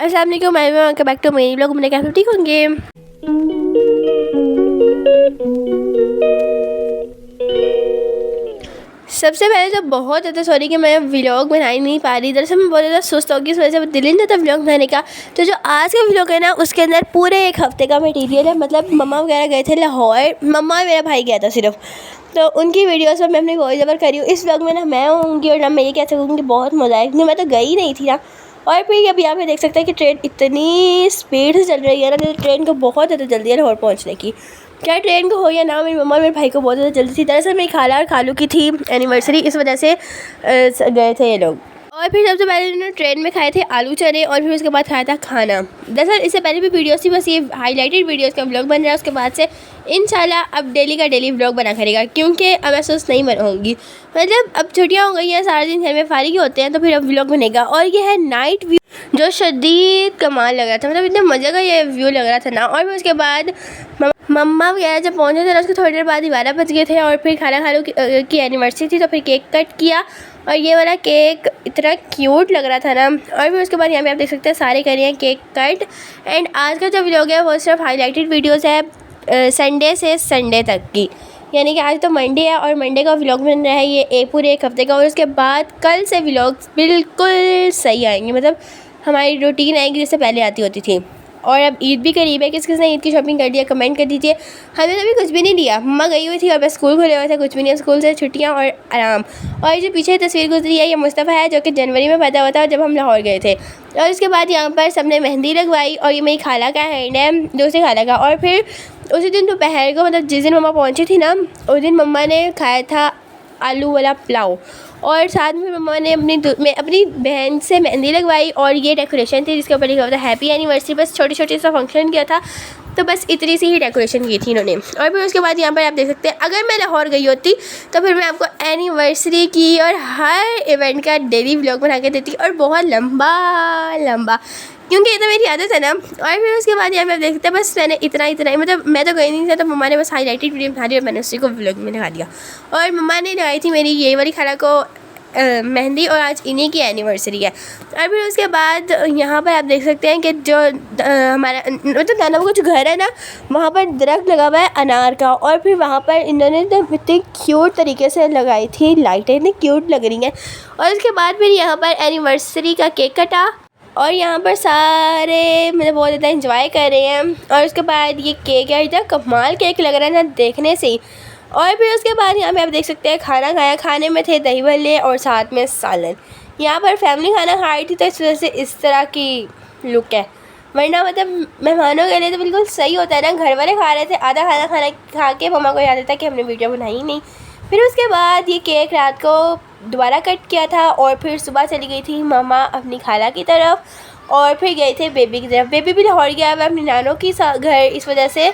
अस्सलाम वालेकुम, welcome back to मेरी व्लॉग। मैंने कैसे ठीक होंगे। सबसे पहले तो बहुत ज़्यादा सॉरी कि मैं व्लॉग बना ही नहीं पा रही। दरअसल मैं बहुत ज़्यादा सुस्त होगी, इस वजह से दिल ही नहीं था व्लॉग बनाने का। तो जो आज का व्लॉग है ना, उसके अंदर पूरे एक हफ्ते का मटेरियल है। मतलब मम्मा वगैरह गए थे लाहौर, मम्मा और मेरा भाई गया था सिर्फ, तो उनकी वीडियोस में मैं अपनी वॉइस ओवर करी हूँ। इस व्लॉग में ना मैं होंगी और ना मैं ये कह सकूँगी बहुत मज़ा आया, क्योंकि मैं तो गई नहीं थी ना। और फिर अब यहाँ पे देख सकते हैं कि ट्रेन इतनी स्पीड से चल रही है ना, तो ट्रेन को बहुत ज़्यादा जल्दी है लाहौर पहुँचने की। क्या ट्रेन को हो या ना, मेरी मम्मा और मेरे भाई को बहुत ज़्यादा जल्दी थी। दरअसल मेरी खाला और खालू की थी एनिवर्सरी, इस वजह से गए थे ये लोग। और फिर सबसे पहले उन्होंने ट्रेन में खाए थे आलू चने, और फिर उसके बाद खाया था खाना। दरअसल इससे पहले भी वीडियोस थी, बस ये हाईलाइटेड वीडियोस का व्लॉग बन रहा है। उसके बाद से इंशाल्लाह अब डेली का डेली व्लॉग बना करेगा, क्योंकि अब मैं सुस्त नहीं रहूँगी। मतलब अब छुट्टियाँ हो गई हैं, सारा दिन घर में फारिग होते हैं, तो फिर अब व्लॉग बनेगा। और ये है नाइट व्यू, जो शदीद कमाल लग रहा था। मतलब इतना मज़े का ये व्यू लग रहा था ना। और फिर उसके बाद मम्मा वगैरह जब पहुँचे थे ना, उसके थोड़ी देर बाद 12 बज गए थे। और फिर खाला खालू की एनिवर्सरी थी, तो फिर केक कट किया। और ये वाला केक इतना क्यूट लग रहा था ना। और फिर उसके बाद यहाँ पे आप देख सकते हैं सारे कर रहे हैं केक कट। एंड आज का जो व्लॉग है वो सिर्फ हाईलाइटेड वीडियोज़ है संडे से संडे तक की, यानी कि आज तो मंडे है और मंडे का व्लॉग बन रहा है ये पूरे एक हफ्ते का। और उसके बाद कल से व्लॉग्स बिल्कुल सही आएंगे, मतलब हमारी रूटीन आएगी जैसे पहले आती होती थी। और अब ईद भी करीब है, किस किसने ईद की शॉपिंग कर दिया कमेंट कर दीजिए। हमें तो अभी कुछ भी नहीं लिया, मम्मा गई हुई थी और बस स्कूल खुले हुए थे, कुछ भी नहीं, स्कूल से छुट्टियां और आराम। और जो पीछे तस्वीर गुजरी है ये मुस्तफ़ा है, जो कि जनवरी में पैदा हुआ था जब हम लाहौर गए थे। और उसके बाद यहाँ पर सबने मेहंदी लगवाई, और ये मेरी खाला का हैंड है, दूसरी खाला का। और फिर उसी दिन दोपहर को, मतलब जिस दिन मम्मा पहुँची थी ना, उस दिन मम्मा ने खाया था आलू वाला पुलाव। और साथ में मम्मा ने अपनी बहन से मेहंदी लगवाई, और ये डेकोरेशन थी जिसके ऊपर लिखा हुआ था हैप्पी एनिवर्सरी। बस छोटी छोटी सा फंक्शन किया था, तो बस इतनी सी ही डेकोरेशन की थी इन्होंने। और फिर उसके बाद यहाँ पर आप देख सकते हैं, अगर मैं लाहौर गई होती तो फिर मैं आपको एनिवर्सरी की और हर इवेंट का डेली व्लॉग बना के देती, और बहुत लंबा लंबा, क्योंकि ये तो मेरी आदत है ना। और फिर उसके बाद यहाँ पे आप देख सकते हैं, बस मैंने इतना ही, मतलब मैं तो गई नहीं थी, तो मम्मा ने बस हाईलाइटेड वीडियो बना दी और मैंने उसी को व्लॉग में लगा दिया। और मम्मा ने लगाई थी मेरी ये वाली खाला को मेहंदी, और आज इन्हीं की एनिवर्सरी है। और फिर उसके बाद यहाँ पर आप देख सकते हैं कि जो हमारा मतलब नाना का जो घर है ना, वहाँ पर दरख्त लगा हुआ है अनार का। और फिर वहाँ पर इन्होंने तो इतनी क्यूट तरीके से लगाई थी लाइटें, इतनी क्यूट लग रही हैं। और उसके बाद फिर यहाँ पर एनिवर्सरी का केक कटा, और यहाँ पर सारे मतलब बहुत ज़्यादा इंजॉय कर रहे हैं। और उसके बाद ये केक है, इतना कमाल केक लग रहा है ना देखने से ही। और फिर उसके बाद यहाँ पे आप देख सकते हैं खाना खाया, खाने में थे दही भल्ले और साथ में सालन। यहाँ पर फैमिली खाना खा रही थी, तो इस वजह से इस तरह की लुक है, वरना मतलब मेहमानों के लिए तो बिल्कुल सही होता है ना। घर वाले खा रहे थे, आधा खाना खा के मम्मा को याद आता कि हमने वीडियो बनाई ही नहीं। फिर उसके बाद ये केक रात को दोबारा कट किया था, और फिर सुबह चली गई थी मम्मा अपनी खाला की तरफ, और फिर गए थे बेबी की तरफ। बेबी भी लाहौर गया हुआ अपनी नानों की घर, इस वजह से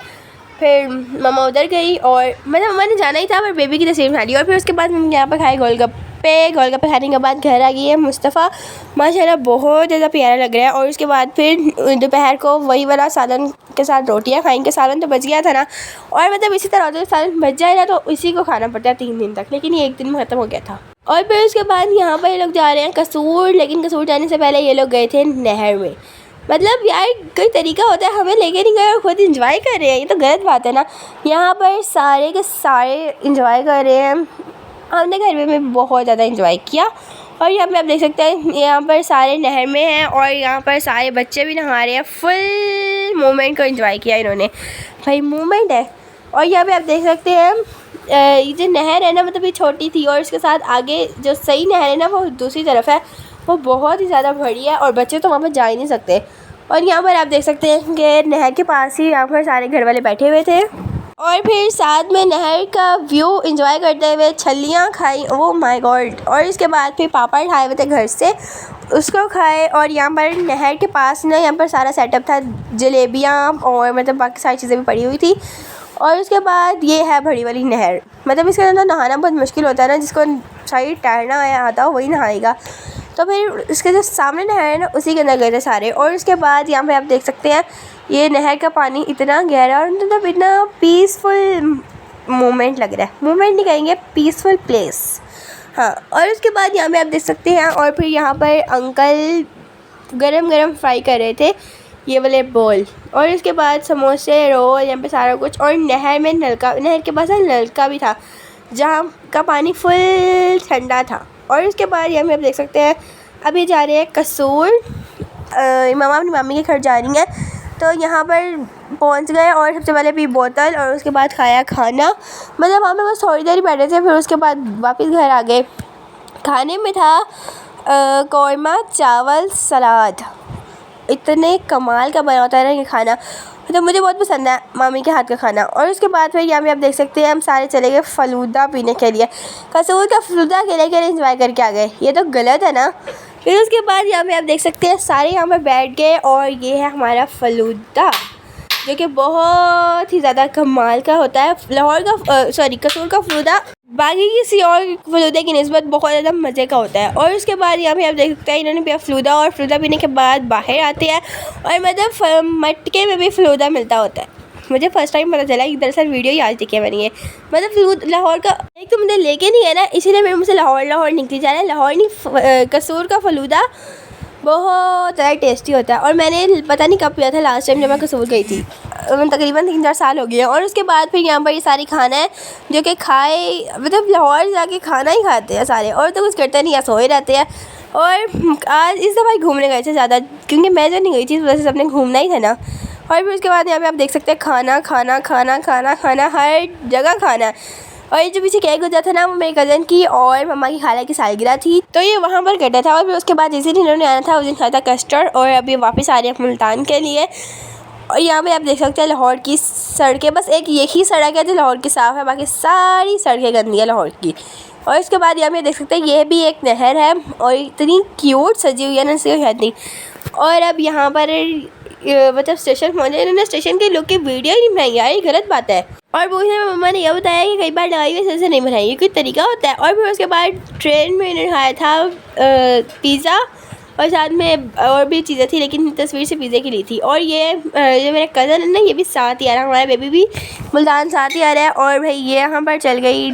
फिर मम्मा उधर गई। और मतलब मम्मा ने जाना ही था, पर बेबी की तस्वीर बना ली। और फिर उसके बाद हम यहाँ पर खाए गोलगप्पे खाने के बाद घर आ गई है मुस्तफ़ा, माशाल्लाह बहुत ज़्यादा प्यारा लग रहा है। और उसके बाद फिर दोपहर को वही वाला सालन के साथ रोटियां खाएंगे। सालन तो बच गया था ना, और मतलब इसी तरह होता है, सालन बच जाए ना तो इसी को खाना पड़ता है 3 दिन तक, लेकिन ये एक दिन में ख़त्म हो गया था। और फिर उसके बाद यहाँ पर ये लोग जा रहे हैं कसूर, लेकिन कसूर जाने से पहले ये लोग गए थे नहर में। मतलब यार कोई तरीका होता है, हमें लेके नहीं गए और खुद इंजॉय कर रहे हैं, ये तो गलत बात है ना। यहाँ पर सारे के सारे इंजॉय कर रहे हैं, हमने घर में बहुत ज़्यादा इंजॉय किया। और यहाँ पे आप देख सकते हैं, यहाँ पर सारे नहर में हैं, और यहाँ पर सारे बच्चे भी नहा रहे हैं। फुल मोमेंट को इंजॉय किया इन्होंने, भाई मोमेंट है। और यहाँ पे आप देख सकते हैं ये जो नहर है ना, मतलब ये छोटी थी, और इसके साथ आगे जो सही नहर है ना वो दूसरी तरफ है, वो बहुत ही ज़्यादा बड़ी है, और बच्चे तो वहाँ पर जा ही नहीं सकते। और यहाँ पर आप देख सकते हैं कि नहर के पास ही यहाँ पर सारे घर वाले बैठे हुए थे, और फिर साथ में नहर का व्यू एंजॉय करते हुए छलियाँ खाई, ओह माय गॉड। और इसके बाद फिर पापड़ खाए हुए थे घर से, उसको खाए। और यहाँ पर नहर के पास ना, यहाँ पर सारा सेटअप था, जलेबियाँ और मतलब बाकी सारी चीज़ें भी पड़ी हुई थी। और उसके बाद ये है बड़ी वाली नहर, मतलब इसके अंदर नहाना बहुत मुश्किल होता है ना, जिसको सही तैरना आता हो वही नहाएगा। तो फिर इसके जो सामने नहर है ना, उसी के अंदर गए थे सारे। और उसके बाद यहाँ पे आप देख सकते हैं ये नहर का पानी इतना गहरा, और मतलब इतना पीसफुल मोमेंट लग रहा है, मोमेंट नहीं कहेंगे, पीसफुल प्लेस। हाँ, और उसके बाद यहाँ पे आप देख सकते हैं, और फिर यहाँ पर अंकल गरम गरम फ्राई कर रहे थे ये वाले बॉल। और इसके बाद समोसे, रोल, यहाँ पे सारा कुछ। और नहर के पास नलका भी था जहाँ का पानी फुल ठंडा था। और उसके बाद यहाँ पे आप देख सकते हैं अभी जा रहे हैं कसूर, मामा अपनी मामी के घर जा रही हैं। तो यहाँ पर पहुँच गए और सबसे पहले पी बोतल और उसके बाद खाया खाना। मतलब वहाँ पे बस थोड़ी देर ही बैठे थे, फिर उसके बाद वापस घर आ गए। खाने में था कौरमा, चावल, सलाद। इतने कमाल का बना होता है ना ये खाना, तो मुझे बहुत पसंद है मामी के हाथ का खाना। और उसके बाद फिर यहाँ पे आप देख सकते हैं हम सारे चले गए फ़लूदा पीने के लिए। कसूर का फ़लूदा अकेले इंजॉय करके आ गए, ये तो गलत है ना। फिर उसके बाद यहाँ पे आप देख सकते हैं सारे यहाँ पर बैठ गए और ये है हमारा फ़लूदा, जो कि बहुत ही ज़्यादा कमाल का होता है। लाहौर का कसूर का फ़लूदा बाकी किसी और फ़लूदे की निस्बत बहुत ज़्यादा मज़े का होता है। और उसके बाद यहाँ पे आप देख सकते हैं इन्होंने पिया फ़लूदा, और फ़लूदा पीने के बाद बाहर आते हैं और मतलब मटके में भी फ़लूदा मिलता होता है। मुझे फ़र्स्ट टाइम पता चला कि दरअसल वीडियो ही आज देखी है मैंने ये। मतलब लाहौर का एक तो मुझे लेके नहीं है ना, इसीलिए मेरे मुँह से लाहौर निकली जा रहा है। लाहौर नहीं, कसूर का फ़लूदा बहुत ज़्यादा टेस्टी होता है। और मैंने पता नहीं कब पिया था लास्ट टाइम जब मैं कसूर गई थी, तकरीबन 3-4 साल हो गए हैं। और उसके बाद फिर यहाँ पर ये सारी खाना है जो कि खाए, मतलब लाहौर जाके खाना ही खाते हैं सारे, और तो कुछ करते नहीं, या सोए रहते हैं। और आज इस दफ़ा घूमने गए थे ज़्यादा, क्योंकि मैं जो नहीं गई थी वैसे सबने घूमना ही था ना। और फिर उसके बाद यहाँ पे आप देख सकते हैं खाना खाना खाना खाना खाना हर जगह खाना है। और ये जो पीछे केक गुजरा था ना, वो मेरी कज़न की और मम्मा की खाला की सालगिरह थी, तो ये वहाँ पर कटा था। और फिर उसके बाद जिस दिन इन्होंने आना था उस दिन खाया था कस्टर्ड। और अभी वापस आ रहे हैं मुल्तान के लिए। और यहाँ पे आप देख सकते हैं लाहौर की सड़कें, बस एक यही सड़क है जो लाहौर की साफ़ है, बाकी सारी सड़कें गंदी है लाहौर की। और इसके बाद यहाँ पे देख सकते हैं ये भी एक नहर है और इतनी क्यूट सजी हुई है ना, इसकी हद नहीं। और अब यहाँ पर मतलब स्टेशन पहुँचे, इन्होंने स्टेशन के लोग की वीडियो ही नहीं बनाई यार, ये गलत बात है। और पूछने में मम्मा ने यह बताया कि कई बार लगाई हुई से नहीं बनाई, ये कोई तरीका होता है। और फिर उसके बाद ट्रेन में इन्होंने खाया था पिज़्ज़ा, और साथ में और भी चीज़ें थी, लेकिन तस्वीर से पिज़्ज़े की ली थी। और ये जो मेरा कज़न है ना, ये भी साथ ही आ रहा है, हमारा बेबी भी मुल्तान साथ ही आ रहा है। और भाई ये यहाँ पर चल गई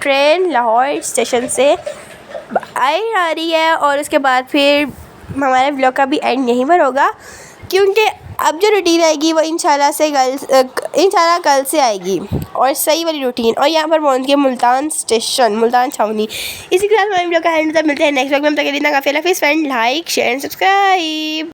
ट्रेन, लाहौर स्टेशन से आ रही है। और उसके बाद फिर हमारे व्लॉग का भी एंड यहीं पर होगा, क्योंकि अब जो रूटीन आएगी वो इंशाल्लाह कल से आएगी, और सही वाली रूटीन। और यहाँ पर पहुँच गए मुल्तान स्टेशन, मुल्तान छावनी। इसी के साथ हमारे व्लॉग का एंड होता है। मिलते हैं नेक्स्ट व्लॉग में, तब तक के लिए काफ़ी friend, like share and subscribe.